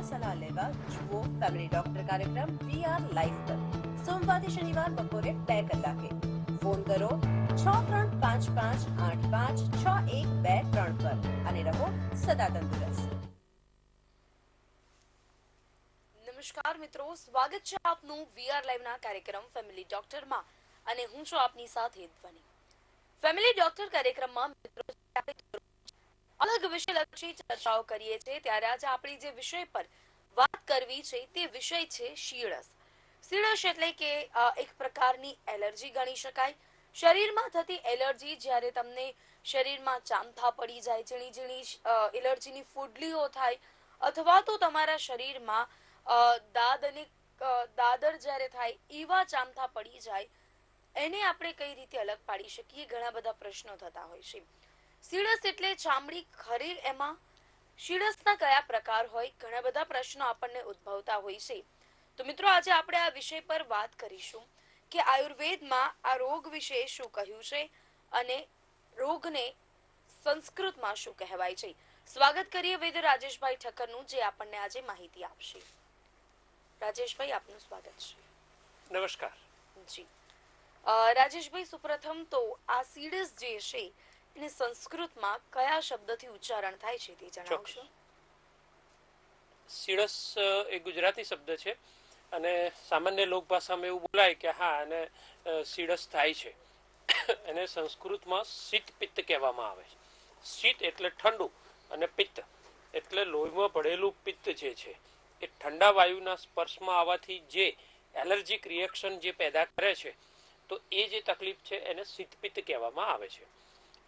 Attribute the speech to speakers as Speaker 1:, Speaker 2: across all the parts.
Speaker 1: સલાહ લેવા જુઓ ફેમિલી ડોક્ટર કાર્યક્રમ VR લાઈવ પર સોમવારથી શનિવાર બપોરે 2 કલાકે. ફોન કરો 6355856123 પર અને રહો સદા તંદુરસ્ત.
Speaker 2: નમસ્કાર મિત્રો, સ્વાગત છે આપનું VR લાઈવના કાર્યક્રમ ફેમિલી ડોક્ટરમાં અને હું છું આપની સાથે ધ્વનિ. ફેમિલી ડોક્ટર કાર્યક્રમમાં મિત્રો અલગ વિષયલક્ષી ચર્ચાઓ કરીએ છીએ ત્યારે આજે આપણી જે વિષય પર વાત કરવી છે તે વિષય છે શીળસ. શીળસ એટલે કે એક પ્રકારની એલર્જી ગણી શકાય. શરીરમાં થતી એલર્જી જ્યારે તમને શરીરમાં ચાંથા પડી જાય, ઝીણી ઝીણી એલર્જીની ફૂડલીઓ થાય અથવા તો તમારા શરીરમાં દાદર જ્યારે થાય એવા ચાંથા પડી જાય, એને આપણે કઈ રીતે અલગ પાડી શકીએ? ઘણા બધા પ્રશ્નો થતા હોય છે. શીળસ એટલે ચામડી ખરેલ, એમાં શીળસના કયા પ્રકાર હોય? ઘણા બધા પ્રશ્નો આપણને ઉદ્ભવતા હોય છે. તો મિત્રો આજે આપણે આ વિષય પર વાત કરીશું કે આયુર્વેદમાં આ રોગ વિશે શું કહ્યું છે અને રોગને સંસ્કૃતમાં શું કહેવાય છે. સ્વાગત કરીએ વૈદ્ય રાજેશભાઈ ઠક્કરનું, જે આપણને આજે માહિતી આપશે. રાજેશભાઈ, આપનું સ્વાગત છે.
Speaker 3: નમસ્કાર
Speaker 2: જી. રાજેશભાઈ, સુપ્રથમ તો આ શીળસ જે છે એને સંસ્કૃતમાં કયા શબ્દથી ઉચ્ચારણ થાય છે તે જણાવશો?
Speaker 3: શીળસ એ ગુજરાતી શબ્દ છે અને સામાન્ય લોકભાષામાં એવું બોલાય કે હા અને શીળસ થાય છે. એને સંસ્કૃતમાં શીત પિત્ત કહેવામાં આવે છે. શીત એટલે ઠંડુ અને પિત્ત એટલે લોહીમાં ભળેલું પિત્ત જે છે એ ઠંડા વાયુના સ્પર્શમાં આવવાથી જે એલર્જીક રિએક્શન જે પેદા કરે છે, તો એ જે તકલીફ છે એને શીતપિત્ત કહેવામાં આવે છે.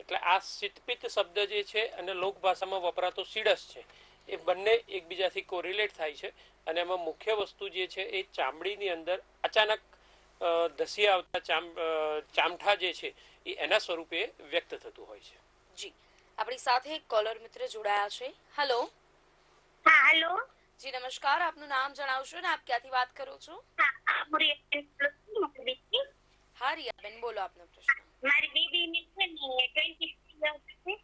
Speaker 3: એટલે આ શીતપિત્ત શબ્દ જે છે અને લોકભાષામાં વપરાતો શીળસ છે એ બંને એકબીજાથી કોરિલેટ થાય છે અને એમાં મુખ્ય વસ્તુ જે છે એ ચામડીની અંદર અચાનક ધસી આવતા ચામઠા જે છે એ એના સ્વરૂપે વ્યક્ત થતું હોય છે.
Speaker 2: જી, આપણી સાથે એક કોલર મિત્ર જોડાયા છે. હેલો.
Speaker 4: હા, હેલો.
Speaker 2: જી નમસ્કાર, આપનું નામ જણાવશો અને આપ ક્યાંથી વાત કરો છો? હા રિયાબેન, બોલો આપનો પ્રશ્ન.
Speaker 4: મારી બેબીને છે ને 23 યર્સ છે,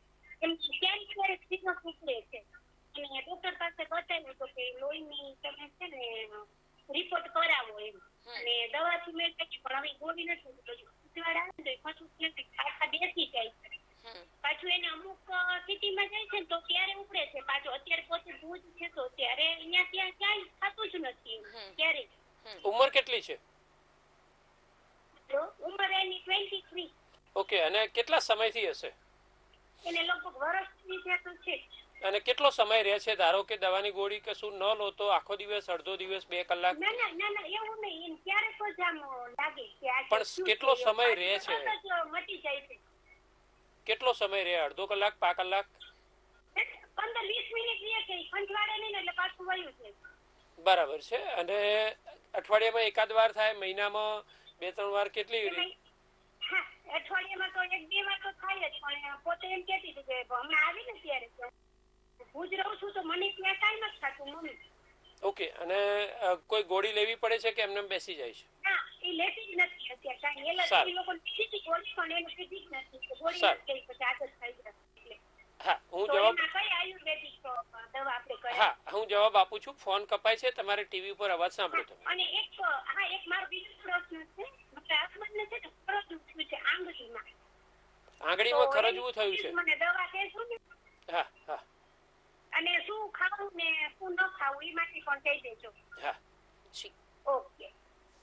Speaker 4: એમ ક્યારેક સિગ્નલ નીકળે છે અને ડોક્ટર પાસે બતાવ્યું તો કે લોહીની તમે છે ને રિપોર્ટ કરાવો એમ, અને દવાથી મેં કહી પણ હવે ગોળી નથી આવે ને તો પાછું પાછા બેસી જાય છે. પાછું એને અમુક સિટીમાં જાય છે તો ત્યારે ઉપડે છે પાછું. અત્યારે પોતે ભૂજ છે તો ત્યારે અહીંયા ત્યાં ક્યાંય થતું જ નથી ક્યારેય.
Speaker 3: ઉંમર કેટલી છે?
Speaker 4: ઉંમર એની 23.
Speaker 3: ઓકે, અને કેટલા સમયથી હશે?
Speaker 4: એને લગભગ વર્ષની છે તો છે.
Speaker 3: અને કેટલો સમય રહે છે? ધારો કે દવાની ગોળી કશું ન લો તો આખો દિવસ, અડધો દિવસ, 2 કલાક?
Speaker 4: ના એવું નહીં, ક્યારેક જ આમ લાગે કે આ
Speaker 3: પણ કેટલો સમય રહે છે?
Speaker 4: મટી જાય છે.
Speaker 3: કેટલો સમય રહે? અડધો કલાક, 5 કલાક?
Speaker 4: 15-20 મિનિટ રહે છે, ખંજવાળે નહીં એટલે પાછું વયું છે.
Speaker 3: બરાબર છે. અને અઠવાડિયામાં એકાદ વાર થાય? મહિનામાં 2-3 વાર? કેટલી?
Speaker 4: હા, અઠવાડિયામાં તો 1-2 વાર તો થાય જ, પણ પોતે એમ કહેતી હતી કે હમણાં આવી ને ત્યારે ભુજ રહું છું તો મને ત્યાં કાંઈ નથી થતું મમ્મી.
Speaker 3: ઓકે, અને કોઈ ગોળી લેવી પડે છે કે એમને બેસી જાય છે?
Speaker 4: ના, એ લેતી જ નથી અત્યારે કાંઈ. એલર્જી લોકો પીધી ગોળી પણ એને પીધી જ નથી. ગોળી નથી પછી આદત થઈ જાય.
Speaker 3: હા, હું જવાબ આપું છું. ફોન કપાય છે, તમારે ટીવી ઉપર અવાજ સાંભળો તમે.
Speaker 4: અને એક મારો બીજો પ્રશ્ન છે, હસબન્ડને છે ને ખરજવું થયું છે આંગળીમાં.
Speaker 3: આંગળીમાં ખરજવું થયું છે?
Speaker 4: મને દવા કહેશો ને?
Speaker 3: હા હા.
Speaker 4: અને શું ખાવું ને શું ન ખાવું એ માટે પણ કહી દેજો.
Speaker 3: હા
Speaker 2: જી.
Speaker 4: ઓકે.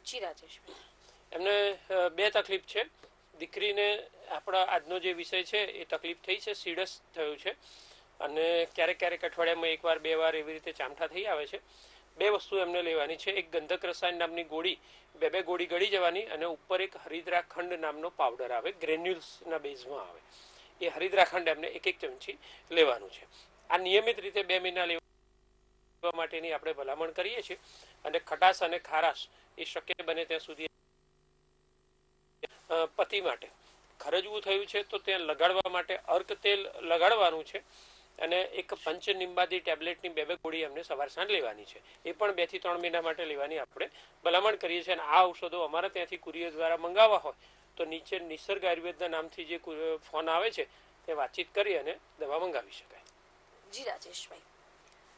Speaker 2: જી રાજેશભાઈ,
Speaker 3: એમને 2 તકલીફ છે. દીકરીને આપણા આજનો જે વિષય છે એ તકલીફ થઈ છે, શીળસ થયું છે અને ક્યારેક ક્યારેક અઠવાડિયામાં 1 વાર 2 વાર એવી રીતે ચામઠા થઈ આવે છે. 2 વસ્તુ એમને લેવાની છે. એક ગંધક રસાયણ નામની ગોળી, 2 ગોળી ગળી જવાની અને ઉપર એક હરિદ્રાખંડ નામનો પાવડર આવે, ગ્રેન્યુલ્સના બેઝમાં આવે. એ હરિદ્રાખંડ એમને 1 ચમચી લેવાનું છે. આ નિયમિત રીતે 2 મહિના લેવા માટેની આપણે ભલામણ કરીએ છીએ. અને ખટાશ અને ખારાશ એ શક્ય બને ત્યાં સુધી પતિ માટે. ખરજવું થયું છે તો ત્યાં લગાડવા માટે અર્ક તેલ લગાડવાનું છે અને એક પંચનિંબાદી ટેબ્લેટની 2 ગોળી અમને સવાર સાંજ લેવાની છે. એ પણ 2 થી 3 મહિના માટે લેવાની આપણે ભલામણ કરીએ છીએ. અને આ ઔષધો અમારા ત્યાંથી કુરિયર દ્વારા મંગાવવા હોય તો નીચે નિસર્ગ આયુર્વેદના નામથી જે ફોન આવે છે તે વાતચીત કરી અને દવા મંગાવી શકાય.
Speaker 2: જી રાજેશભાઈ,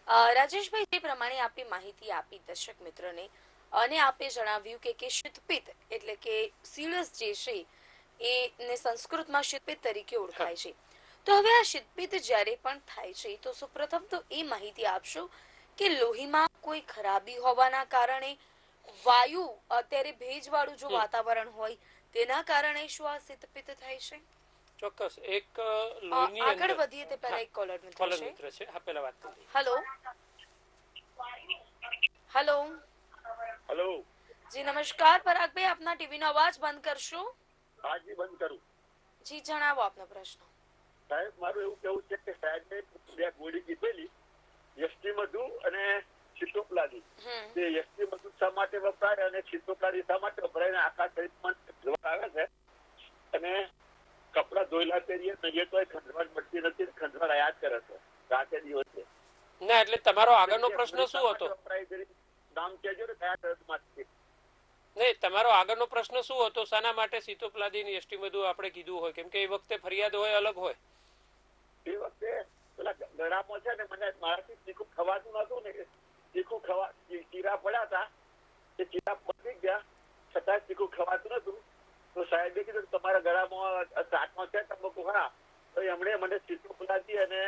Speaker 2: રાજેશભાઈ, જે પ્રમાણે આપે માહિતી આપી દર્શક મિત્રોને અને આપે જણાવ્યું કે શીતપિત્ત એટલે કે સીડસ જે છે એને સંસ્કૃતમાં શીતપિત્ત તરીકે ઓળખાય છે. તો હવે આ શીતપિત્ત જ્યારે પણ થાય છે તો સૌપ્રથમ તો એ માહિતી આપશો કે લોહીમાં કોઈ ખરાબી હોવાના કારણે, વાયુ અત્યારે ભેજવાળું જો વાતાવરણ હોય તેના કારણે શું આ શીતપિત્ત થાય છે?
Speaker 3: ચોક્કસ. એક લોહીની
Speaker 2: આગળ
Speaker 3: અંદર
Speaker 2: વધીએ તે પહેલા એક કોલર મિત્ર
Speaker 3: કોલર
Speaker 2: છે.
Speaker 3: મિત્ર છે. હા, પહેલા વાત કરી.
Speaker 2: Hello hello
Speaker 5: hello.
Speaker 2: જી નમસ્કાર પરાગભાઈ, આપના ટીવી નો અવાજ બંધ કરશો?
Speaker 5: હા જી, બંધ કરું.
Speaker 2: જી જણાવો આપનો પ્રશ્ન.
Speaker 5: સાહેબ, મારું એવું કેવું છે કે સાહેબે 2 ગોળી કીધેલી, એસટી મધુ અને સિટોપ્લાઝી. તે એસટી મધુ શા માટે વપરાય અને સિટોપ્લાઝી શા માટે વપરાય, અને આખા શરીરમાં જોવા આવે છે અને કપડા ધોયેલા પહેરીએ તો એ ખંજવાળ મળતી નથી, ખંજવાળ યાદ કરે છે રાતે દિવસે.
Speaker 3: ના, એટલે તમારો આગળનો પ્રશ્ન શું હતો?
Speaker 5: નામ કહેજો ને કયા શરતમાંથી.
Speaker 3: નહીં, તમારો આગળનો પ્રશ્ન શું હતો? શાના માટે સિતોપ્લાઝી ની એસટી બધું આપણે કીધું હોય? કેમ કે એ વખતે ફરિયાદ હોય અલગ હોય.
Speaker 5: એ વખતે પેલા ગળામાં છે ને, મને મારાથી ચીકુ ખવાતું નતું ને, ચીકુ ચીરા પડ્યા હતા, એ ચીરા પડી ગયા છતાં ચીકુ ખવાતું નતું. તો સાહેબે કીધું તમારા ગળામાં ચાટમાં છે તંબાકુ ખરા, તો એમણે મને સિટોપ્લાઝી અને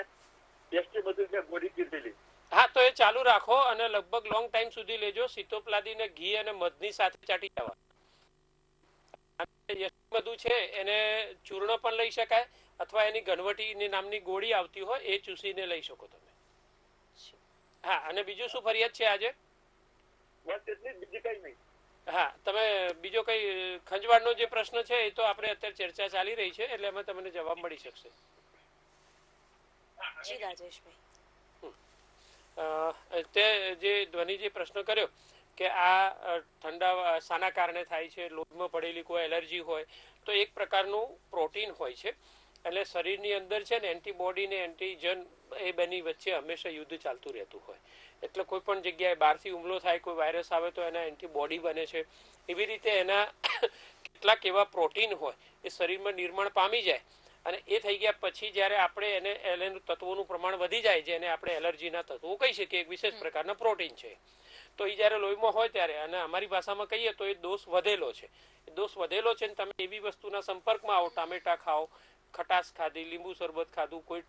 Speaker 5: એસટી બધું ગોળી કીધેલી.
Speaker 3: હા, તો એ ચાલુ રાખો અને લગભગ લોંગ ટાઈમ સુધી લેજો. સિતોપ્લાઝી ને ઘી અને મધની સાથે ચાટી જવા. બધું છે એને ચૂર્ણ પણ લઈ શકાય અથવા એની ઘનવટી નામની ગોળી આવતી હોય એ ચૂસીને લઈ શકો તમે. હા, અને બીજું શું ફરિયાદ છે આજે?
Speaker 5: બસ એટલી જ, બીજી કઈ નહીં.
Speaker 3: હા, તમે બીજો કઈ ખંજવાળનો જે પ્રશ્ન છે એ તો આપણે અત્યારે ચર્ચા ચાલી રહી છે એટલે એમાં તમને જવાબ મળી શકશે.
Speaker 2: જી રાજેશભાઈ,
Speaker 3: તે જે ધ્વનિ જે પ્રશ્ન કર્યો કે આ ઠંડા શાના કારણે થાય છે, લોહીમાં પડેલી કોઈ એલર્જી હોય તો એક પ્રકારનું પ્રોટીન હોય છે. એટલે શરીરની અંદર છે ને એન્ટીબોડી ને એન્ટીજન એ બેની વચ્ચે હંમેશા યુદ્ધ ચાલતું રહેતું હોય. એટલે કોઈ પણ જગ્યાએ બહારથી હુમલો થાય, કોઈ વાયરસ આવે તો એના એન્ટીબોડી બને છે. એવી રીતે એના કેટલાક એવા પ્રોટીન હોય એ શરીરમાં નિર્માણ પામી જાય અને એ થઈ ગયા પછી જ્યારે આપણે એને તત્વોનું પ્રમાણ વધી જાય, જેને આપણે એલર્જીના તત્વો કહી શકીએ, એક વિશેષ પ્રકારના પ્રોટીન છે. તો એ જ્યારે લોહીમાં હોય ત્યારે, અને અમારી ભાષામાં કહીએ તો એ દોષ વધેલો છે. એ દોષ વધેલો છે ને તમે એવી વસ્તુના સંપર્કમાં આવો, ટામેટા ખાઓ, ખટાશ ખાધી, લીંબુ શરબત ખાધું, કોઈ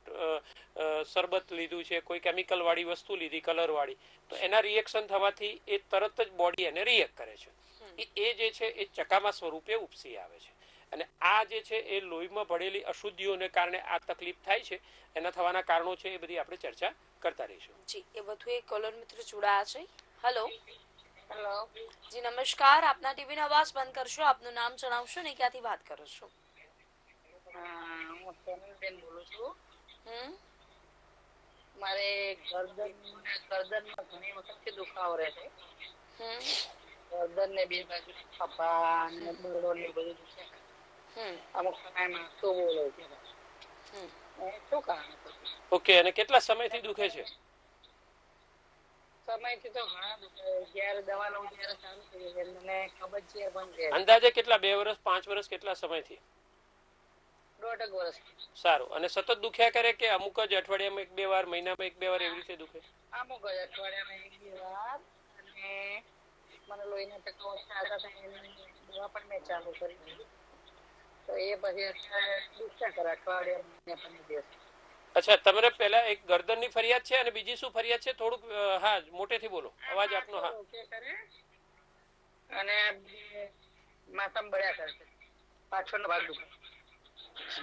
Speaker 3: શરબત લીધું છે, કોઈ કેમિકલ વાળી વસ્તુ લીધી, કલર વાળી, તો એના રિએક્શન થવાથી એ તરત જ બોડી એને રિએક્ટ કરે છે. એ જે છે એ ચકામા સ્વરૂપે ઉપસી આવે છે. અને આ જે છે એ લોહીમાં ભળેલી અશુદ્ધિઓને કારણે આ તકલીફ થાય છે. એના થવાના કારણો છે એ બધી આપણે ચર્ચા કરતા રહીશું.
Speaker 2: જી, એ બધું એક કોલર મિત્ર જોડાયા છે. Hello
Speaker 4: hello.
Speaker 2: જી નમસ્કાર, આપના ટીવી નો અવાજ બંધ કરશો? આપનું નામ જણાવશો ને ક્યાંથી વાત કરો છો?
Speaker 4: હું સોનલબેન બોલું છું. મારે ગરદનમાં ઘણી વખતથી દુખાવો રહે છે. ગરદન ને બે બાજુ ખભા ને દોડો ને બધું દુખે. અમુક સમયમાં તો બોલો છે. શું કારણ?
Speaker 3: ઓકે, અને કેટલા સમયથી દુખે છે?
Speaker 4: સમયથી તો ઘણા દુખે. જયારે દવા લઉં ત્યારે સારું થઈ જાય. મને કબજિયાત બંધ રહે.
Speaker 3: અંદાજે કેટલા? 2 વર્ષ, 5 વર્ષ, કેટલા સમયથી?
Speaker 4: 1.5 વર્ષ.
Speaker 3: સારું. અને સતત દુખ્યા કરે કે અમુક જ અઠવાડિયામાં 1-2 વાર, મહિનામાં 1-2 વાર એવી રીતે દુખે?
Speaker 4: અમુક જ અઠવાડિયામાં 1-2 વાર. અને મને લોહીના ટકા ઓછા હતા તો એની દવા પણ મેં ચાલુ કરી દીધી. તો એ પછી અત્યારે દુખ્યા કરે અઠવાડિયામાં 15 દિવસ.
Speaker 3: અચ્છા, તમારે પહેલા એક ગરદનની ફરિયાદ છે અને બીજી શું ફરિયાદ છે? થોડુંક હા મોટેથી બોલો, અવાજ આપનો. હા,
Speaker 4: અને માથામાં બળ્યા કરે છે, પાછળનો ભાગ દુખે.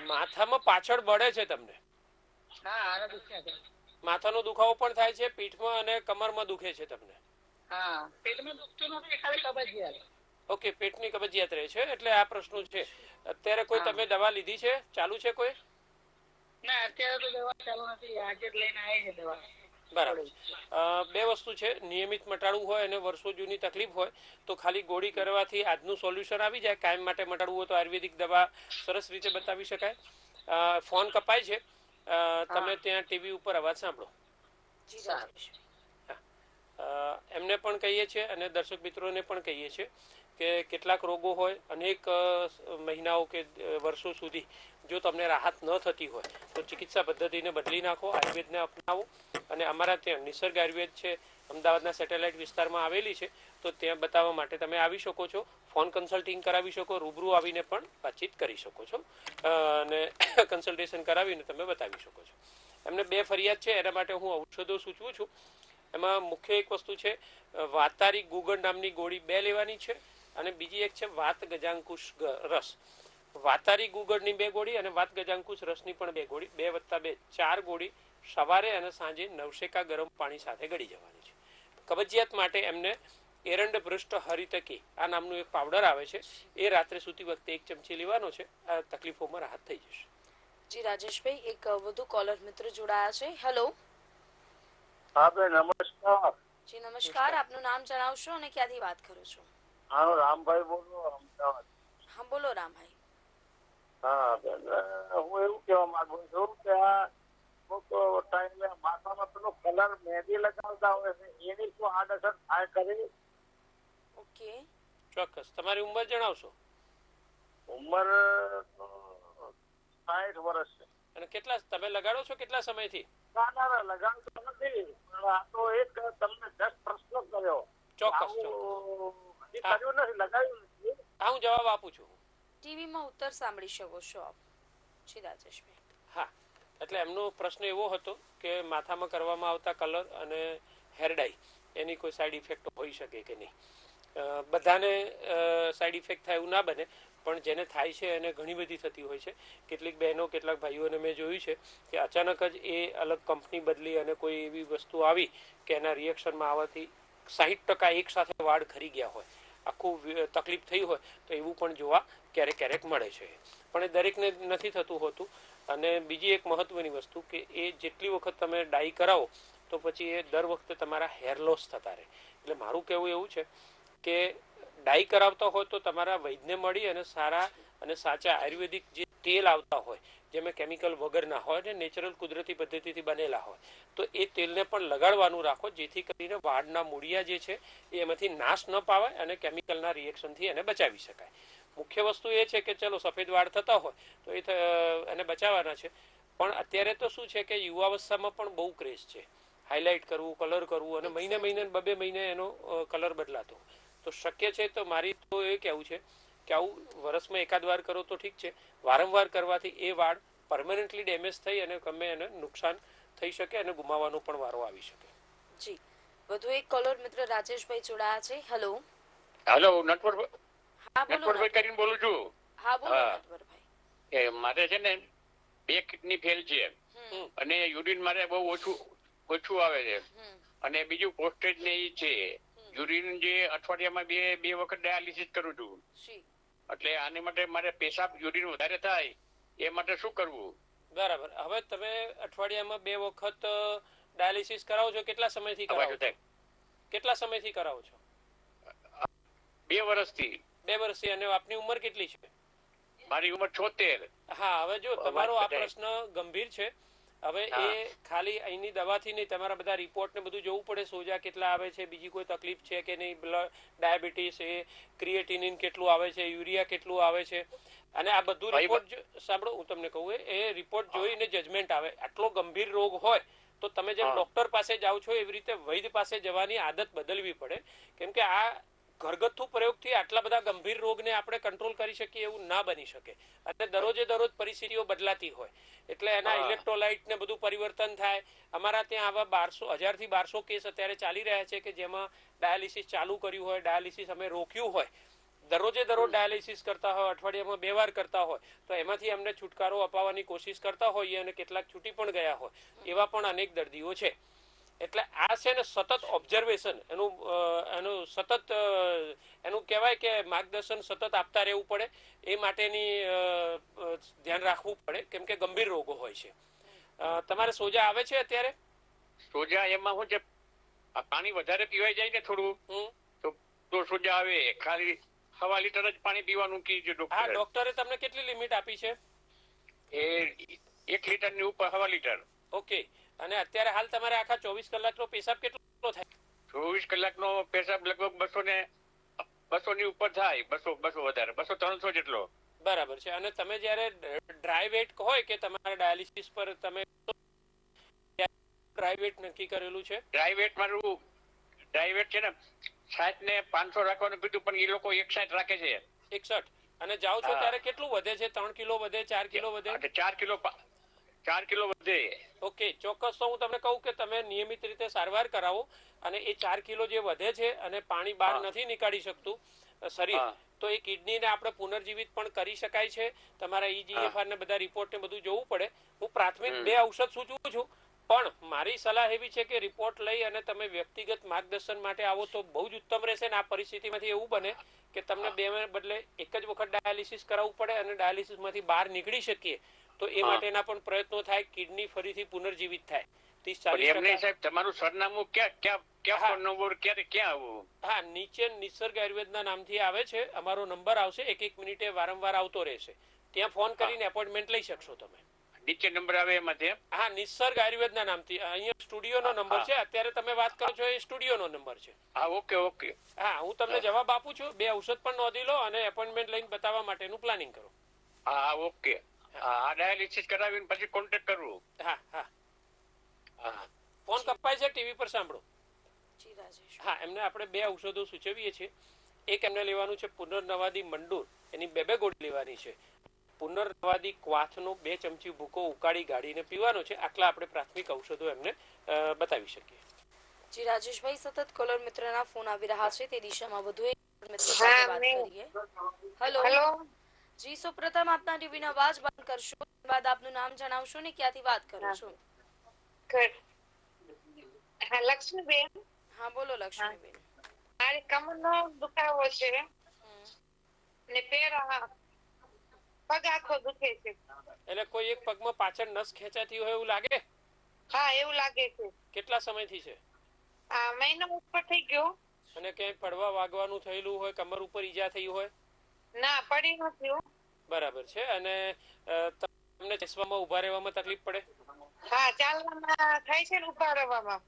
Speaker 3: માથામાં પાછળ બળે છે તમને?
Speaker 4: હા, આને દુખ્યા કરે.
Speaker 3: માથાનો દુખાવો પણ થાય છે, પીઠમાં અને કમરમાં દુખે છે તમને?
Speaker 4: હા, પેટમાં દુખતું નથી, ખાલી કબજિયાત.
Speaker 3: ઓકે, પેટની કબજિયાત રહે છે એટલે આ પ્રશ્નો છે. અત્યારે કોઈ તમે દવા લીધી છે, ચાલુ છે કોઈ?
Speaker 4: ના, અત્યારે તો દવા ચાલુ નથી. આજે જ લઈને આવી છે દવા.
Speaker 3: બરાબર. 2 વસ્તુ છે, નિયમિત મટાડવું હોય અને વર્ષો જૂની તકલીફ હોય તો ખાલી ગોળી કરવાથી આજનું સોલ્યુશન આવી જાય. કાયમ માટે મટાડવું હોય તો આયુર્વેદિક દવા સરસ રીતે બતાવી શકાય. ફોન કપાય છે, તમે ત્યાં ટીવી ઉપર અવાજ સાંભળો.
Speaker 2: જી રાજેશ.
Speaker 3: એમને પણ પણ કહીએ છીએ અને દર્શક મિત્રોને પણ કહીએ છીએ કે કેટલાક રોગો હોય અનેક મહિનાઓ કે વર્ષો સુધી જો તમને રાહત ન થતી હોય તો ચિકિત્સા પદ્ધતિને બદલી નાખો, આયુર્વેદને અપનાવો. અને અમારા ત્યાં નિસર્ગ આયુર્વેદ છે, અમદાવાદના સેટેલાઇટ વિસ્તારમાં આવેલી છે, તો ત્યાં બતાવવા માટે તમે આવી શકો છો. ફોન કન્સલ્ટિંગ કરાવી શકો, રૂબરૂ આવીને પણ વાતચીત કરી શકો છો અને કન્સલ્ટેશન કરાવીને તમે બતાવી શકો છો. એમને 2 ફરિયાદ છે, એના માટે હું ઔષધો સૂચવું છું. એમાં મુખ્ય એક વસ્તુ છે વાતારી ગુગળ નામની ગોળી 2 લેવાની છે અને બીજી એક છે વાત ગજાંકુશ રસ. વાતારી ગુગળની 2 ગોળી અને વાત ગજાંકુશ રસની પણ 2 ગોળી, 2 + 2 4 ગોળી સવારે અને સાંજે નવશેકા ગરમ પાણી સાથે ગળી જવાની છે. કબજિયાત માટે એમને એરંડ ભ્રષ્ટ હરિતકી આ નામનું એક પાવડર આવે છે, એ રાત્રે સૂતી વખતે 1 ચમચી લેવાનો છે. આ તકલીફોમાં રાહત થઈ જશે.
Speaker 2: જી રાજેશભાઈ, એક વધુ કોલર મિત્ર જોડાયા છે. હેલો.
Speaker 5: હા બેન, નમસ્કાર.
Speaker 2: જી નમસ્કાર, આપનું નામ જણાવશો અને ક્યાંથી વાત કરો છો?
Speaker 5: હા, રામભાઈ બોલું, અમદાવાદ.
Speaker 2: હા બોલો રામભાઈ.
Speaker 5: હા બેન, હું એવું કહેવા માંગુ છું કે આ ટાઈમે માથામાં પેલો કલર મહેંદી લગાવતા હોય છે, એની શું આડઅસર થાય કરી?
Speaker 2: ઓકે,
Speaker 3: ચોક્કસ. તમારી ઉંમર જણાવશો?
Speaker 5: ઉંમર 60 વર્ષ છે.
Speaker 3: અને કેટલા તમે લગાડો છો કેટલા સમયથી?
Speaker 5: ના લગાવતો નથી, પણ આ તો એક તમને 10 પ્રશ્ન કર્યો.
Speaker 3: ચોક્કસ
Speaker 5: કર્યું નથી, લગાવ્યું નથી.
Speaker 3: હા, હું જવાબ આપું છું.
Speaker 2: ટીવીમાં ઉત્તર સાંભળી શકો છો આપ. જી રાજેશભાઈ.
Speaker 3: હા, એટલે એમનો પ્રશ્ન એવો હતો કે માથામાં કરવામાં આવતા કલર અને હેર ડાઈ એની કોઈ સાઈડ ઇફેક્ટ હોઈ શકે કે નહીં. બધાને સાઈડ ઇફેક્ટ થાય એવું ના બને, પણ જેને થાય છે એને ઘણી બધી થતી હોય છે. કેટલીક બહેનો, કેટલાક ભાઈઓને મેં જોયું છે કે અચાનક જ એ અલગ કંપની બદલી અને કોઈ એવી વસ્તુ આવી કે એના રિએક્શનમાં આવવાથી 60% એક સાથે વાળ ખરી ગયા હોય, આખું તકલીફ થઈ હોય, તો એવું પણ જોવા ક્યારેક મળે છે. પણ એ દરેકને નથી થતું હોતું. અને બીજી એક મહત્વની વસ્તુ કે એ જેટલી વખત તમે ડાઈ કરાવો તો પછી એ દર વખતે તમારા હેર લોસ થતા રહે. એટલે મારું કહેવું એવું છે કે ડાઈ કરાવતા હોય તો તમારા વૈદ્યને મળી અને સારા અને સાચા આયુર્વેદિક જે તેલ આવતા હોય, જેમાં કેમિકલ વગરના હોય ને નેચરલ કુદરતી પદ્ધતિથી બનેલા હોય, તો એ તેલને પણ લગાડવાનું રાખો, જેથી કરીને વાળના મૂળિયા જે છે એ એમાંથી નાશ ન પામે અને કેમિકલના રિએક્શનથી એને બચાવી શકાય. મુખ્ય વસ્તુ એ છે કે ચલો સફેદ વાળ થતા હોય તો એને બચાવવાના છે. પણ અત્યારે તો શું છે કે યુવાવસ્થામાં પણ બહુ ક્રેઝ છે હાઇલાઇટ કરવું, કલર કરવું, અને મહિને 2 મહિને એનો કલર બદલાતો. તો શક્ય છે તો મારી તો એ કહેવું છે કે આવું વર્ષમાં એકાદ વાર કરો તો ઠીક છે. વારંવાર કરવાથી એ વાળ પરમેનન્ટલી ડેમેજ થઈ અને ગમે એને નુકસાન થઈ શકે અને ગુમાવવાનો પણ વારો આવી શકે.
Speaker 2: જી વધુ એક કોલર મિત્ર રાજેશભાઈ જોડાયા છે. હેલો.
Speaker 6: નટવરભાઈ
Speaker 2: હા બોલો.
Speaker 6: નટવરભાઈ કરીને બોલું છું.
Speaker 2: હા બોલો નટવરભાઈ.
Speaker 6: એ મારે છે ને 2 કિડની ફેલ છે અને યુરિન મારે બહુ ઓછું આવે છે. અને બીજું પોસ્ટેજ ને ઈ છે. યુરિન જે અઠવાડિયામાં બે વખત ડાયાલિસિસ કરું છું. એટલે આને માટે મારે પેશાબ યુરિન વધારે થાય એ માટે શું કરવું?
Speaker 3: બરાબર. હવે તમે અઠવાડિયામાં 2 વખત ડાયાલિસિસ કરાવો છો, કેટલા સમયથી કરાવો છો? કેટલા સમયથી કરાવો છો?
Speaker 6: 2 વર્ષથી.
Speaker 3: 2 વર્ષથી. અને આપની ઉંમર કેટલી છે?
Speaker 6: મારી ઉંમર 76.
Speaker 3: હા, હવે જો તમારો આ પ્રશ્ન ગંભીર છે. હવે એ ખાલી અહીંની દવાથી નહીં, તમારા બધા રિપોર્ટ ને બધું જોવું પડે. સોજા કેટલા આવે છે, બીજી કોઈ તકલીફ છે કે નહીં, ડાયાબિટીસ, એ ક્રિએટિનિન કેટલું આવે છે, યુરિયા કેટલું આવે છે, અને આ બધું રિપોર્ટ સાંભળો હું તમને કહું, એ રિપોર્ટ જોઈને જજમેન્ટ આવે. આટલો ગંભીર રોગ હોય તો તમે જેમ ડોક્ટર પાસે જાઓ છો એવી રીતે વૈદ્ય પાસે જવાની આદત બદલવી પડે. કેમ કે આ ઘરગથ્થુ પ્રયોગથી આટલા બધા ગંભીર રોગને આપણે કંટ્રોલ કરી શકીએ એવું ના બની શકે. અને દરરોજ પરિસ્થિતિઓ બદલાતી હોય એટલે એના ઇલેક્ટ્રોલાઇટ ને બધું પરિવર્તન થાય. અમારા ત્યાં આવા 1000 થી 1200 કેસ અત્યારે ચાલી રહ્યા છે કે જેમાં ડાયાલિસિસ ચાલુ કર્યું હોય, ડાયાલિસિસ અમે રોક્યું હોય, દરરોજ ડાયાલિસિસ કરતા હોય, અઠવાડિયામાં 2 વાર કરતા હોય, તો એમાંથી અમને છુટકારો અપાવવાની કોશિશ કરતા હોઈએ અને કેટલાક છૂટી પણ ગયા હોય. એવા પણ અનેક દર્દીઓ છે. એટલે આ છે ને સતત ઓબ્ઝર્વેશન, એનું સતત એનું કહેવાય કે માર્ગદર્શન સતત આપતા રહેવું પડે. એ માટેની ધ્યાન રાખવું પડે કેમ કે ગંભીર રોગો હોય છે. તમારે સોજા આવે છે અત્યારે?
Speaker 6: સોજા એમાં શું છે, પાણી વધારે પીવાઈ જાય ને થોડું તો સોજા આવે. ખાલી 1.5 લીટર જ પાણી પીવાનું કીધું ડોક્ટર.
Speaker 3: હા, ડોક્ટરે તમને કેટલી લિમિટ આપી છે?
Speaker 6: એ 1 લીટર ની ઉપર 1.5 લીટર.
Speaker 3: ઓકે. અને અત્યારે હાલ તમારે આખા 24 કલાકનો પેશાબ કેટલો થાય?
Speaker 6: 24 કલાકનો પેશાબ લગભગ 200 ની ઉપર થાય, 200 વધારે 200-300 જેટલો.
Speaker 3: બરાબર છે. અને તમે જ્યારે ડ્રાય વેટ હોય કે તમારા ડાયાલિસિસ પર તમે ડ્રાય વેટ નક્કી કરેલું છે?
Speaker 6: ડ્રાય વેટ મારું ડ્રાય વેટ છે ને 60 ને 500 રાખવાનું કીધું, પણ એ લોકો 61 રાખે છે.
Speaker 3: 61. અને જાઓ છો ત્યારે કેટલું વધે છે? 3 કિલો વધે, 4 કિલો વધે?
Speaker 6: 4 કિલો વધે.
Speaker 3: ઓકે, ચોક્કસ. તો હું તમને કહું કે તમે નિયમિત રીતે સારવાર કરાવો, અને એ 4 કિલો જે વધે છે અને પાણી બહાર નથી નીકાળી શકતું શરીર, તો એ કિડનીને આપણે પુનર્જીવિત પણ કરી શકાય છે. તમારા EGFR ને બધા રિપોર્ટ ને બધું જોવું પડે. હું પ્રાથમિક 2 ઔષધ સૂચવું છું, પણ મારી સલાહ એવી છે કે રિપોર્ટ લઈ અને તમે વ્યક્તિગત માર્ગદર્શન માટે આવો તો બહુ જ ઉત્તમ રહેશે. ને આ પરિસ્થિતિમાંથી એવું બને કે તમને 2 બદલે એક જ વખત ડાયાલિસિસ કરાવવું પડે અને ડાયાલિસિસમાંથી બહાર નીકળી શકીએ તો એ માટેના પણ પ્રયત્નો થાય, કિડની ફરીથી પુનર્જીવિત થાય. 30-40%.
Speaker 6: સાહેબ, તમારું સરનામું ક્યાં નંબર ક્યાં આવું?
Speaker 3: હા, નીચે નિસર્ગ આયુર્વેદના નામથી આવે છે. અમારો નંબર આવશે, 1 મિનિટે વારંવાર આવતો રહેશે. ત્યાં ફોન કરીને એપોઇન્ટમેન્ટ લઈ શકશો તમે.
Speaker 6: નીચે નંબર આવે એમાંથી?
Speaker 3: હા, નિસર્ગ આયુર્વેદના નામથી. અહીંયા સ્ટુડિયોનો નંબર છે. અત્યારે તમે વાત કરો છો એ સ્ટુડિયોનો નંબર છે.
Speaker 6: હા, ઓકે.
Speaker 3: હા, હું તમને જવાબ આપું છું. 2 ઔષધ પણ નોંધી લો અને એપોઇન્ટમેન્ટ લઈને બતાવવા માટેનું પ્લાનિંગ કરો.
Speaker 6: હા, ઓકે. આ ડાયાલિસિસ કરાવીને પછી કોન્ટેક્ટ કરવું.
Speaker 3: હા. ફોન કપાય છે, ટીવી પર સાંભળો.
Speaker 2: જી રાજેશ.
Speaker 3: હા, એમને આપણે 2 ઔષધો સૂચવીએ છીએ. એક એમને લેવાનું છે પુનર્નવાદી મંડૂર, એની 2 ગોળી લેવાની છે. પુનર્નવાદી ક્વાથનો 2 ચમચી ભૂકો ઉકાળી ગાળીને પીવાનો છે. આટલા આપણે પ્રાથમિક ઔષધો એમને બતાવી શકીએ.
Speaker 2: જી રાજેશભાઈ, સતત કોલર મિત્રના ફોન આવી રહ્યા છે, તે દિશામાં વધુ એક મિત્ર સાથે વાત કરીએ. હેલો. જી, સૌપ્રથમ આપના ટીવીનો અવાજ બંધ કરશો, બાદ આપનું નામ જણાવશો ને ક્યાંથી વાત કરો છો?
Speaker 7: લક્ષ્મીબેન.
Speaker 2: હા, બોલો લક્ષ્મીબેન.
Speaker 7: મારે કમરનો દુખાવો છે ને પગ આખો દુખે છે.
Speaker 3: એટલે કોઈ એક પગમાં પાછળ નસ ખેંચાતી હોય એવું લાગે?
Speaker 7: હા, એવું લાગે છે.
Speaker 3: કેટલા સમયથી છે?
Speaker 7: આ મહિનો ઉપર થઈ ગયો.
Speaker 3: અને ક્યાંય પડવા વાગવાનું થયેલું હોય, કમર ઉપર ઈજા થઈ હોય?
Speaker 7: ના, પડી નથી.
Speaker 3: બરાબર છે. અને તમને બેસવામાં ઉભા રહેવામાં તકલીફ પડે?
Speaker 7: હા, ચાલવામાં થાય છે ને ઉભા રહેવામાં.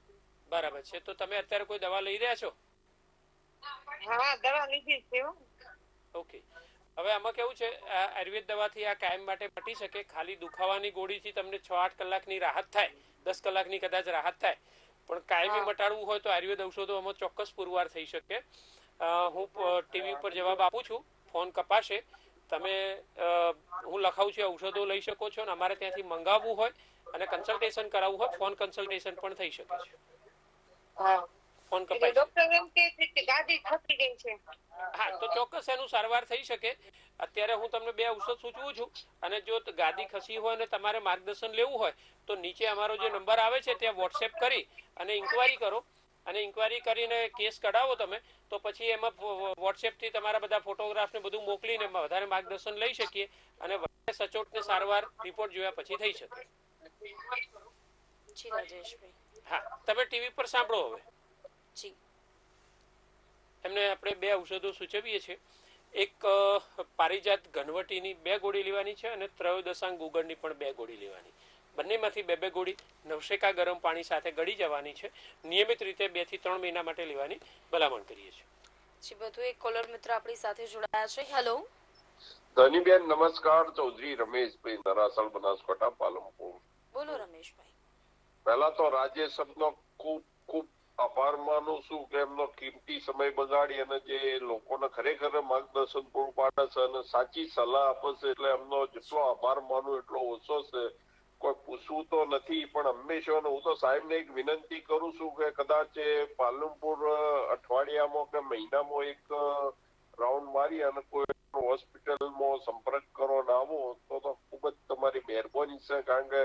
Speaker 3: બરાબર છે. તો તમે અત્યારે કોઈ દવા લઈ રહ્યા છો?
Speaker 7: હા, દવા લીધી છે.
Speaker 3: ઓકે. હવે આમાં કેવું છે, આયુર્વેદ દવાથી આ કાયમ માટે મટી શકે. ખાલી દુખાવાની ગોળીથી તમને 6-8 કલાકની રાહત થાય, 10 કલાકની કદાચ રાહત થાય, પણ કાયમી મટાડવું હોય તો આયુર્વેદ ઔષધો આમાં ચોક્કસ પુરવાર થઈ શકે. હું ટીવી ઉપર જવાબ આપું છું, ફોન કપાશે. તમે હું લખાવું છું ઔષધો લઈ શકો છો, અને અમારે ત્યાંથી મંગાવવું હોય અને કન્સલ્ટેશન કરાવવું હોય, ફોન કન્સલ્ટેશન પણ થઈ શકે છે. ફોન કપાય છે.
Speaker 7: ડોક્ટર એમ કહે છે કે ગાદી ખસી ગઈ છે.
Speaker 3: હા, તો ચોક્કસ એનું સારવાર થઈ શકે. અત્યારે હું તમને 2 ઔષધ સૂચવું છું, અને જો ગાદી ખસી હોય અને તમારે માર્ગદર્શન લેવું હોય તો નીચે અમારો જે નંબર આવે છે ત્યાં વોટ્સએપ કરી અને ઇન્ક્વાયરી કરો, અને ઇન્ક્વાયરી કરીને કેસ કઢાવો તમે, તો પછી એમાં વોટ્સએપથી તમારા બધા ફોટોગ્રાફ ને બધું મોકલીને વધારે માર્ગદર્શન લઈ શકીએ, અને વધારે સચોટ ને સારવાર રિપોર્ટ જોયા પછી થઈ શકે.
Speaker 2: જી રાજેશભાઈ.
Speaker 3: હા, તમે ટીવી પર સાંભળો. હવે
Speaker 2: જી,
Speaker 3: એમને આપણે 2 ઔષધો સૂચવીએ છીએ. એક પારિજાત ઘનવટીની 2 ગોળી લેવાની છે, અને ત્રયોદશાંગ ગુગળની પણ 2 ગોળી લેવાની. બંનેમાંથી 2 ગોળી નવશેકા ગરમ પાણી સાથે ગળી જવાની છે. નિયમિત રીતે 2 થી 3 મહિના માટે લેવાની ભલામણ કરીએ છીએ.
Speaker 2: જી, બધું એક કોલર મિત્ર આપણી સાથે જોડાયા છે. હેલો.
Speaker 8: ધનીબેન નમસ્કાર. ચૌધરી રમેશભાઈ, નરાસલ, બનાસકાંઠા, પાલનપુર.
Speaker 2: બોલો રમેશભાઈ.
Speaker 8: પહેલા તો રાજેશનો ખૂબ ખૂબ આભાર માનું છું કે એમનો કિંમતી સમય બગાડી અને જે લોકોને ખરેખર માર્ગદર્શન પૂરું પાડે છે અને સાચી સલાહ આપે છે, એટલે એમનો જેટલો આભાર માનું એટલો ઓછો છે. કોઈ પૂછવું તો નથી, પણ હંમેશા હું તો સાહેબને એક વિનંતી કરું છું કે કદાચ પાલનપુર અઠવાડિયામાં કે મહિનામાં એક રાઉન્ડ મારી અને કોઈ હોસ્પિટલમાં સંપર્ક કરો ને આવો તો ખૂબ જ તમારી મહેરબાની છે. કારણ કે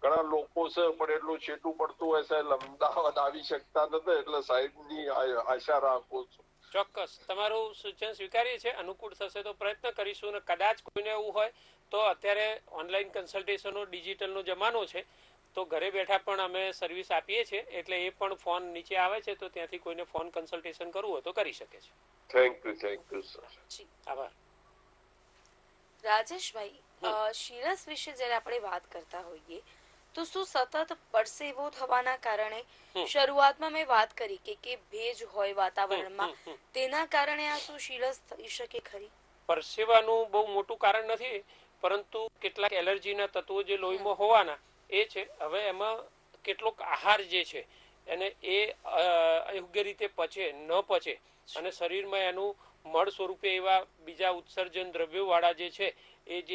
Speaker 8: ઘણા લોકો છે પણ એટલું છેટું પડતું હોય છે, એટલે અમદાવાદ આવી શકતા નથી, એટલે સાહેબની આશા રાખું છું.
Speaker 3: ચોક્કસ તમારું સૂચન સ્વીકારીએ છીએ. અનુકૂળ થશે તો પ્રયત્ન કરીશું, અને કદાચ કોઈને એવું હોય તો અત્યારે ઓનલાઈન કન્સલ્ટેશનો ડિજિટલનો જમાનો છે, તો ઘરે બેઠા પણ અમે સર્વિસ આપીએ છીએ. એટલે એ પણ ફોન નીચે આવે છે, તો ત્યાંથી કોઈને ફોન કન્સલ્ટેશન કરવું હોય તો કરી શકે છે.
Speaker 8: Thank you sir.
Speaker 2: જી,
Speaker 3: આભાર.
Speaker 2: રાજેશભાઈ, શીરસ વિશે જ્યારે આપણે વાત કરતા હોઈએ તો શું સતત પરસેવો થવાના કારણે
Speaker 3: હમ.
Speaker 2: શરૂઆતમાં મેં વાત કરી કે ભેજ હોય વાતાવરણમાં તેના કારણે આ શું શીળસ થઈ શકે ખરી?
Speaker 3: પરસેવાનું બહુ મોટું કારણ નથી, પરંતુ કેટલાક એલર્જીના તત્વો જે લોહીમાં હોવાના એ છે. હવે એમાં કેટલોક આહાર જે છે એને એ યોગ્ય રીતે પચે ન પચે અને શરીરમાં એનું મળ સ્વરૂપે એવા બીજા ઉત્સર્જન દ્રવ્યો વાળા જે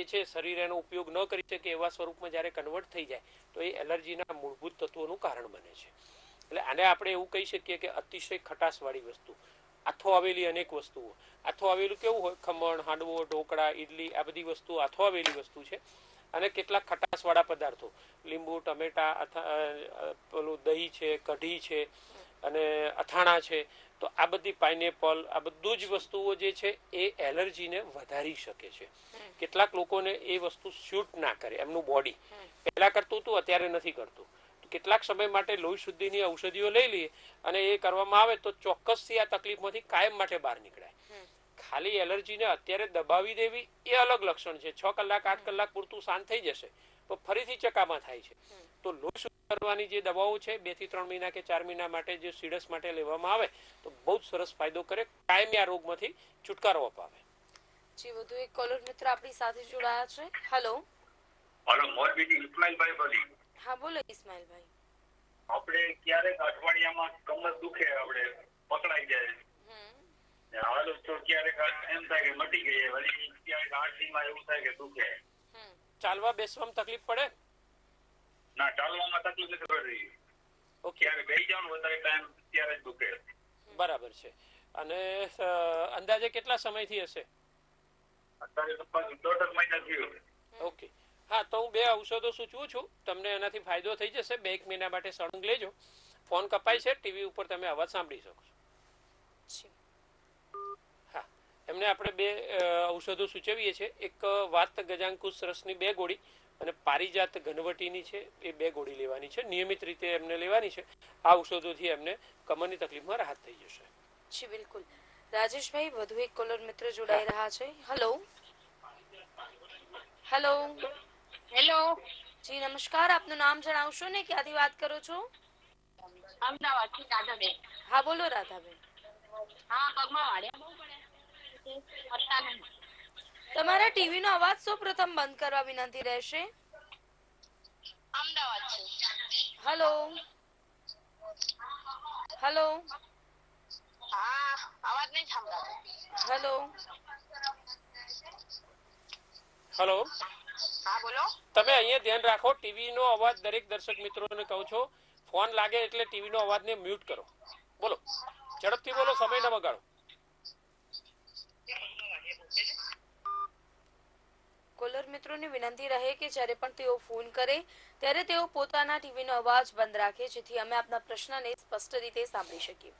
Speaker 3: છે શરીર એનો ઉપયોગ ન કરી શકે એવા સ્વરૂપમાં જ્યારે કન્વર્ટ થઈ જાય તો એ એલર્જીના મૂળભૂત તત્વોનું કારણ બને છે. એટલે આને આપણે એવું કહી શકીએ કે અતિશય ખટાશવાળી વસ્તુ, આથો આવેલી અનેક વસ્તુઓ. આથો આવેલું કેવું હોય? ખમણ, હાંડવો, ઢોકળા, ઈડલી, આ બધી વસ્તુઓ આથો આવેલી વસ્તુ છે. અને કેટલાક ખટાશવાળા પદાર્થો, લીંબુ, ટમેટા, પેલું દહીં છે, કઢી છે અને અથાણા છે. તો આ બધી પાઇનેપલ, આ બધું જ વસ્તુઓ જે છે એ એલર્જીને વધારી શકે છે. કેટલાક લોકોને એ વસ્તુ શૂટ ના કરે, એમનું બોડી પહેલા કરતું હતું, અત્યારે નથી કરતું. કેટલાક સમય માટે લોહી શુદ્ધિની ઔષધિઓ લઈ લઈએ અને એ કરવામાં આવે તો ચોક્કસથી આ તકલીફમાંથી કાયમ માટે બહાર નીકળાય. ખાલી એલર્જીને અત્યારે દબાવી દેવી એ અલગ લક્ષણ છે. 6 કલાક 8 કલાક પૂરતું શાંત થઈ જશે તો ફરીથી ચકામાં થાય છે. તો લોહી શુદ્ધ કરવાની જે દવાઓ છે 2 થી 3 મહિના કે 4 મહિના માટે જે સીડસ માટે લેવામાં આવે તો બહુ સરસ ફાયદો કરે, કાયમી આ રોગમાંથી છુટકારો અપાવે.
Speaker 2: જી, વધુ એક કોલર મિત્ર આપણી સાથે જોડાયા છે. હેલો.
Speaker 9: હલો, મોરબીથી ઇસ્માઇલભાઈ બોલી.
Speaker 2: હા, બોલો ઇસ્માઇલભાઈ.
Speaker 9: આપણે ક્યારેક અઠવાડિયામાં કમર દુખે, આપણે પકડાઈ જાય હાલો તો ક્યારેક એમ થાય કે મટી ગઈ, વળી ક્યારેક 8 દીમાં એવું થાય કે દુખે.
Speaker 3: ચાલવા બેસવામાં તકલીફ પડે?
Speaker 9: ના, ચાલવામાં તકલીફ નથી પડતી. ક્યારે બેસી જાવ ને વધારે ટાઈમ ત્યારે જ દુખે.
Speaker 3: બરાબર છે. અને અંદાજે કેટલા સમયથી હશે?
Speaker 9: અત્યારે લગભગ 1.5 મહિના થયો.
Speaker 3: ઓકે, હા, તો હું 2 ઔષધો સૂચવું છું, તમને એનાથી ફાયદો થઈ જશે. 2-1 મહિના માટે સળંગ લેજો. ફોન કપાય છે, ટીવી ઉપર તમે અવાજ સાંભળી શકો છો. હા, એમને આપણે 2 ઔષધો સૂચવીએ છીએ. એક વાત ગજાંકુશ રસની 2 ગોળી અને પારિજાત ઘનવટીની છે એ 2 ગોળી લેવાની છે. નિયમિત રીતે એમને લેવાની છે. આ ઔષધોથી એમને કમરની તકલીફમાં રાહત થઈ જશે.
Speaker 2: જી બિલકુલ. રાજેશભાઈ, વધુ એક કોલર મિત્ર જોડાઈ રહ્યા છે. હેલો. હેલો.
Speaker 4: હેલો.
Speaker 2: જી નમસ્કાર, આપનું નામ જણાવશો ને ક્યાંથી વાત કરો છો?
Speaker 4: અમદાવાદથી રાધાબેન.
Speaker 2: હા, બોલો રાધાબેન.
Speaker 4: હા, પગમાં વાળ્યા બહુ પડે.
Speaker 2: તમારા ટીવી નો અવાજ સૌપ્રથમ બંધ કરવા વિનંતી રહેશે.
Speaker 4: અમદાવાદ છે.
Speaker 2: હેલો. હેલો.
Speaker 4: હા, અવાજ નહીં સંભળાતો.
Speaker 2: હેલો.
Speaker 3: હેલો.
Speaker 4: હા, બોલો.
Speaker 3: તમે અહીંયા ધ્યાન રાખો, ટીવી નો અવાજ દરેક દર્શક મિત્રોને કહું છો, ફોન લાગે એટલે ટીવી નો અવાજને મ્યુટ કરો. બોલો, ઝડપથી બોલો, સમય ન બગાડો.
Speaker 2: કોલર મિત્રોને વિનંતી રહે કે જ્યારે પણ તેઓ ફોન કરે ત્યારે તેઓ પોતાના ટીવીનો અવાજ બંધ રાખે, જેથી અમે આપના પ્રશ્નને સ્પષ્ટ રીતે સાંભળી શકીએ.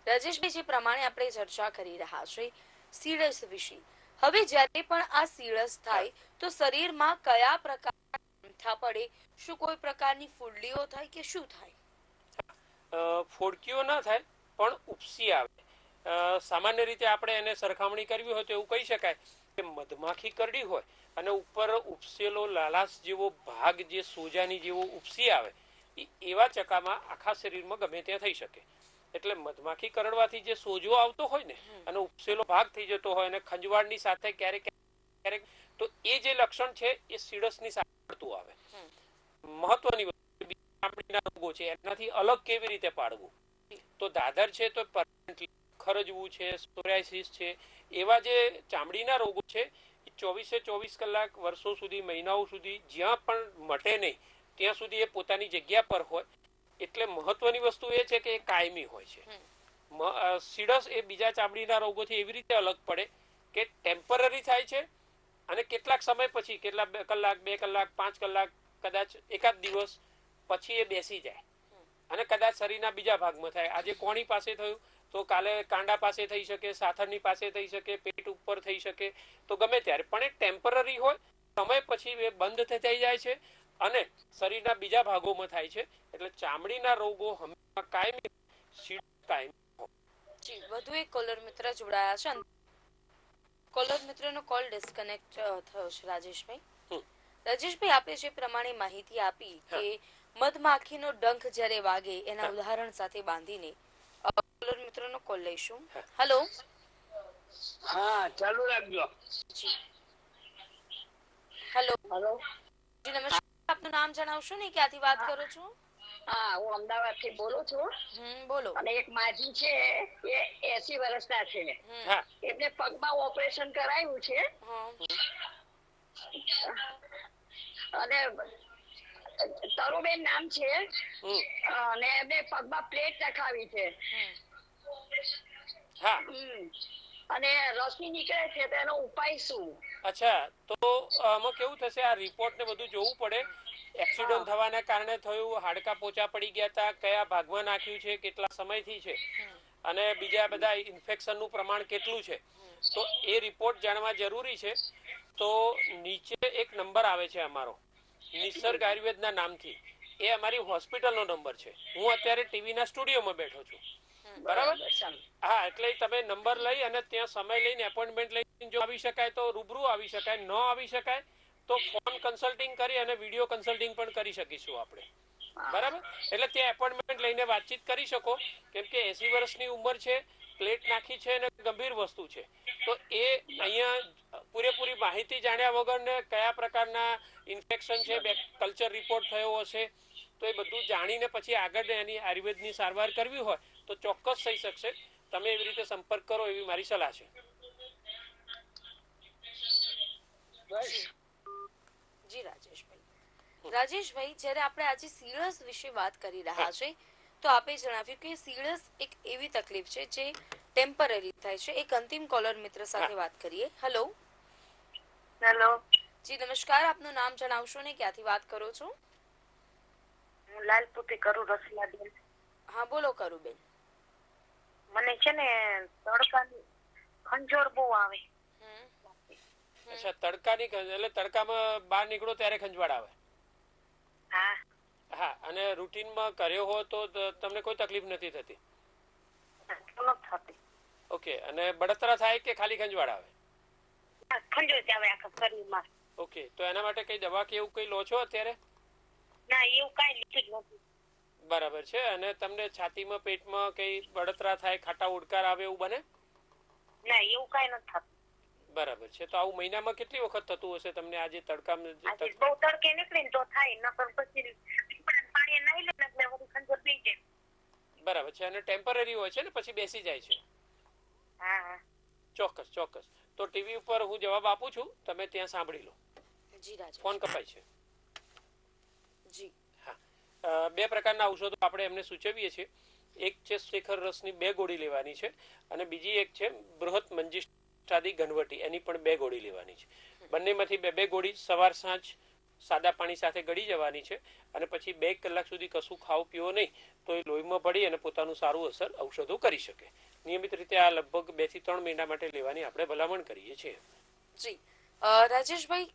Speaker 2: રાજેશભાઈ, જે પ્રમાણે આપણે ચર્ચા કરી રહ્યા છે સીડસ વિશે, હવે જ્યારે પણ આ સીડસ થાય તો શરીરમાં કયા પ્રકારના પડે? શું કોઈ પ્રકારની ફૂડલીઓ થાય કે શું થાય?
Speaker 3: ફોડકીઓ ના થાય પણ ઉપસી આવે. સામાન્ય રીતે આપણે એને સરખામણી કરવી હોય તો એવું કહી શકાય કે મધમાખી કરડી હોય અને ઉપર ઉપસેલો લાલાશ જેવો ભાગ જે સોજાની જેવો ઉપસી આવે, એવા ચકામાં આખા શરીરમાં ગમે ત્યાં થઈ શકે. એટલે મધમાખી કરડવાથી જે સોજો આવતો હોય ને અને ઉપસેલો ભાગ થઈ જતો હોય અને ખંજવાળની સાથે ક્યારેક ક્યારેક, તો એ જે લક્ષણ છે એ સીડસની સાથે આવે. મહત્વની વસ્તુ ચામડીના રોગો છે એનાથી અલગ કેવી રીતે પાડવું? તો દાદર છે તો ખરજવું છે, સોરાયસિસ છે, એવા જે ચામડીના રોગો છે એ 24 કલાક, વર્ષો સુધી, મહિનાઓ સુધી જ્યાં પણ મટે નહીં ત્યાં સુધી એ પોતાની જગ્યા પર હોય. એટલે મહત્વની વસ્તુ એ છે કે એ કાયમી હોય છે. સીડસ એ બીજા ચામડીના રોગોથી એવી રીતે અલગ પડે કે ટેમ્પરરી થાય છે અને કેટલાક સમય પછી, કેટલા કલાક, 2 કલાક, 5 કલાક, કદાચ એકાદ દિવસ પછી એ બેસી જાય અને કદાચ શરીરના બીજા ભાગમાં થાય. આજે કોણી પાસે થયું તો કાલે કાંડા પાસે થઈ શકે, સાથળની પાસે થઈ શકે, પેટ ઉપર થઈ શકે, તો ગમે ત્યારે. પણ એ ટેમ્પરરી હોય, સમય પછી એ બંધ થઈ જાય છે અને શરીરના બીજા ભાગોમાં થાય છે. એટલે ચામડીના રોગો હંમેશા કાયમી, સીડસ કાયમી.
Speaker 2: જી, વધુ એક કોલર મિત્ર જોડાયા છે. કોલર મિત્રનો કોલ ડિસ્કનેક્ટ થયો છે રાજેશભાઈ. રાજેશભાઈ, આપે જે પ્રમાણે માહિતી આપી કે મધમાખીનો ડંખ જ્યારે વાગે એના ઉદાહરણ સાથે બાંધીને કોલર મિત્રનો કોલ લઈશું. હેલો.
Speaker 10: હા, ચાલુ રાખજો.
Speaker 2: જી. હેલો.
Speaker 10: હેલો.
Speaker 2: જી નમસ્કાર, આપનું નામ જણાવશો ને, ક્યાંથી વાત કરો છો?
Speaker 10: હા, હું અમદાવાદ થી બોલું છું.
Speaker 2: બોલો.
Speaker 10: અને એક માજી છે એ 80 વર્ષના છે. એમને પગમાં ઓપરેશન કરાયું છે અને તરુબેન નામ છે અને એમને પગમાં પ્લેટ નખાવી છે અને રસી નીકળે છે તો એનો ઉપાય શું?
Speaker 3: અચ્છા, તો આમાં કેવું થશે, આ રિપોર્ટ ને બધું જોવું પડે. એક્સિડન્ટ થવાના કારણે થયું, હાડકા પોચા પડી ગયા હતા, કયા ભાગમાં નાખ્યું છે, કેટલા સમયથી છે, અને બીજા બધા ઇન્ફેક્શન નું પ્રમાણ કેટલું છે, તો એ રિપોર્ટ જાણવા જરૂરી છે. તો નીચે એક નંબર આવે છે અમારો, નિસર્ગ આયુર્વેદના નામથી. એ અમારી હોસ્પિટલનો નંબર છે. હું અત્યારે ટીવીના સ્ટુડિયોમાં બેઠો છું, બરાબર? હા, એટલે તમે નંબર લઈ અને ત્યાં સમય લઈને એપોઇન્ટમેન્ટ લઈને જો આવી શકાય તો રૂબરૂ આવી શકાય, ન આવી શકાય તો ફોન કન્સલ્ટિંગ કરી અને વિડીયો કન્સલ્ટિંગ પણ કરી શકીશું આપણે, બરાબર? એટલે ત્યાં એપોઇન્ટમેન્ટ લઈને વાતચીત કરી શકો. કેમ કે 80 વર્ષની ઉંમર છે, પ્લેટ નાખી છે અને ગંભીર વસ્તુ છે. તો એ અહીંયા પૂરેપૂરી માહિતી જાણ્યા વગર ને કયા પ્રકારના ઇન્ફેક્શન છે, કલ્ચર રિપોર્ટ થયો હશે, તો એ બધું જાણીને પછી આગળ એની આયુર્વેદની સારવાર કરવી હોય તો ચોક્કસ થઈ શકશે. તમે એવી રીતે સંપર્ક કરો એવી મારી સલાહ છે.
Speaker 2: જી રાજેશભાઈ. રાજેશભાઈ, જ્યારે આપણે આજે સીડસ વિશે વાત કરી રહ્યા છે તો આપે જણાવ્યું કે સીડસ એક એવી તકલીફ છે જે ટેમ્પરરી થાય છે. એક અંતિમ કોલર મિત્ર સાથે વાત કરીએ. હેલો.
Speaker 7: હેલો.
Speaker 2: જી નમસ્કાર, આપનું નામ જણાવશો ને, ક્યાંથી વાત કરો છો?
Speaker 7: હું લાલપુરથી કરું રસીલાબેન.
Speaker 2: હા, બોલો કરુબેન.
Speaker 7: મને છે ને તડકાની ખંજોળ બહુ આવે.
Speaker 3: અચ્છા, તડકાની એટલે તડકામાં બહાર નીકળો ત્યારે ખંજવાળ આવે?
Speaker 7: હા.
Speaker 3: હા, અને રૂટીનમાં કર્યો હોય તો તમને કોઈ તકલીફ નથી થતી? ઓકે, અને બળતરા થાય કે ખાલી ખંજવાળ આવે?
Speaker 7: ખંજોળ આવે આખા શરીરમાં.
Speaker 3: ઓકે, તો એના માટે કઈ દવા કે એવું કઈ લો છો અત્યારે?
Speaker 7: ના, એવું કઈ લીધું જ નથી.
Speaker 3: બરાબર છે. અને તમને છાતીમાં પેટમાં કઈ બળતરા થાય, ખાટા ઉડકાર આવે એવું બને?
Speaker 7: ના, એવું કઈ નથી થતું.
Speaker 3: બરાબર છે. તો આવું મહિનામાં કેટલી વખત થતું હશે તમને? આજે તડકામાં
Speaker 7: બહુ તડકે નીકળે ને તો થાય, નકર પછી પાણી નાઈ લે એટલે બધું ખંજોળ પી જાય.
Speaker 3: બરાબર છે. અને ટેમ્પરરી હોય છે ને, પછી બેસી જાય છે?
Speaker 7: હા.
Speaker 3: ચોક્કસ ચોક્કસ. તો ટીવી ઉપર હું જવાબ આપું છું, તમે ત્યાં સાંભળી લો.
Speaker 2: જી રાજેશ.
Speaker 3: ફોન કપાય છે.
Speaker 2: જી.
Speaker 3: હા, બે પ્રકારના ઔષધો આપણે એમને સૂચવીએ છીએ. એક છે શેખર રસની 2 ગોળી લેવાની છે, અને બીજી એક છે બૃહત મંજીષ્ટાદી ઘનવટી, એની પણ 2 ગોળી લેવાની છે. બંનેમાંથી 2 ગોળી સવાર સાંજ સાદા પાણી સાથે ગળી જવાની છે, અને પછી 2 કલાક સુધી કશું ખાવ પીવો નહીં, તો એ લોહીમાં પડી અને પોતાનું સારું અસર ઔષધો કરી શકે. નિયમિત રીતે આ લગભગ 2 થી 3 મહિના માટે લેવાની આપણે ભલામણ કરીએ છીએ.
Speaker 2: જી રાજેશભાઈ,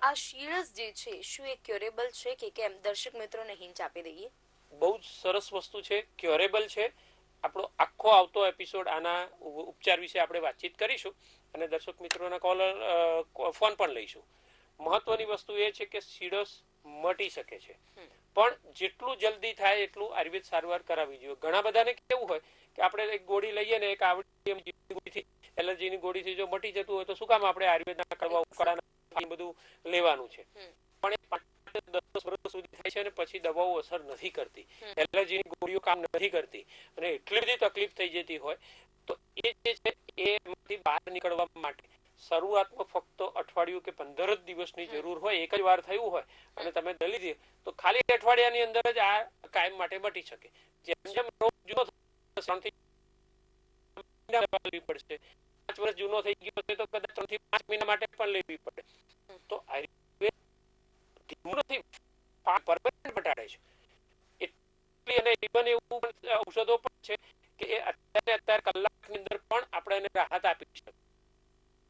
Speaker 2: આ શીળસ જે છે શું એ ક્યોરેબલ છે કે કેમ? દર્શક મિત્રોને હિંચ આપી દઈએ.
Speaker 3: બહુ જ સરસ વસ્તુ છે, ક્યોરેબલ છે. આપણો આખો આવતો એપિસોડ આના ઉપચાર વિશે આપણે વાતચીત કરીશું અને દર્શક મિત્રોના ફોન પણ લઈશું. મહત્વની વસ્તુ એ છે કે સીડસ મટી શકે છે, પણ જેટલું જલ્દી થાય એટલું આયુર્વેદ સારવાર કરાવવી જોઈએ. ઘણા બધાને કેવું હોય કે આપણે એક ગોળી લઈએ ને, એક આવડી એલર્જીની ગોળીથી જો મટી જતું હોય તો શું કામ આપણે આયુર્વેદના કરવા ઉકાળા બધું લેવાનું છે? પણ એ 10 વર્ષ સુધી થાય છે અને પછી દવાઓ અસર નથી કરતી, એલર્જીની ગોળીઓ કામ નથી કરતી, અને એટલી બધી તકલીફ થઈ જતી હોય તો એ જે છે એમાંથી બહાર નીકળવા માટે શરૂઆતમાં ફક્ત અઠવાડિયું કે 15 દિવસની જરૂર હોય. એક જ વાર થયું હોય અને તમે દલી લીધી તો ખાલી અઠવાડિયાની અંદર જ આ કાયમ માટે મટી શકે. જેમ જેમ રોગ જૂનો પડશે, 5 વર્ષ જૂનો થઈ ગયો છે તો કદાચ 3 થી 5 મહિના માટે પણ લેવી પડે. તો આયુર્વેદ ધીમું નથી, પરમેનન્ટ મટાડે છે. એટલી અને ઇવન એવું ઔષધો પણ છે કે એ અત્યારે કલાકની અંદર પણ આપણે એને રાહત આપી શકીએ.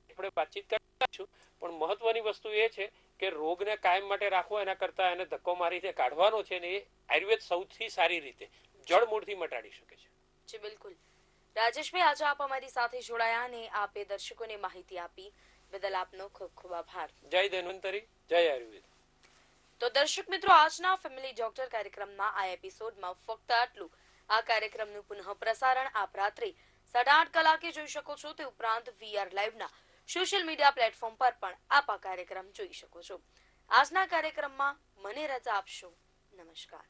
Speaker 3: આપણે વાતચીત કરતા છું, પણ મહત્વની વસ્તુ એ છે કે રોગને કાયમ માટે રાખવો એના કરતા એને ધક્કો મારીને કાઢવાનો છે, ને એ આયુર્વેદ સૌથી સારી રીતે જળમૂળથી મટાડી શકે છે.
Speaker 2: જી બિલકુલ. રાજેશભાઈ, આજે આપ અમારી સાથે જોડાયા અને આપે દર્શકોને માહિતી આપી બદલ આપનો ખૂબ ખૂબ આભાર.
Speaker 3: જય ધન્વંતરી, જય આયુર્વેદ.
Speaker 2: તો દર્શક મિત્રો, આજના ફેમિલી ડોક્ટર કાર્યક્રમના આ એપિસોડમાં ફક્ત આટલું. આ કાર્યક્રમનું પુનઃ પ્રસારણ આપ રાત્રે 8:30 કલાકે જોઈ શકો છો. તે ઉપરાંત VR લાઈવના સોશિયલ મીડિયા પ્લેટફોર્મ પર પણ આપ આ કાર્યક્રમ જોઈ શકો છો. આજના કાર્યક્રમમાં મને રજા આપશો. નમસ્કાર.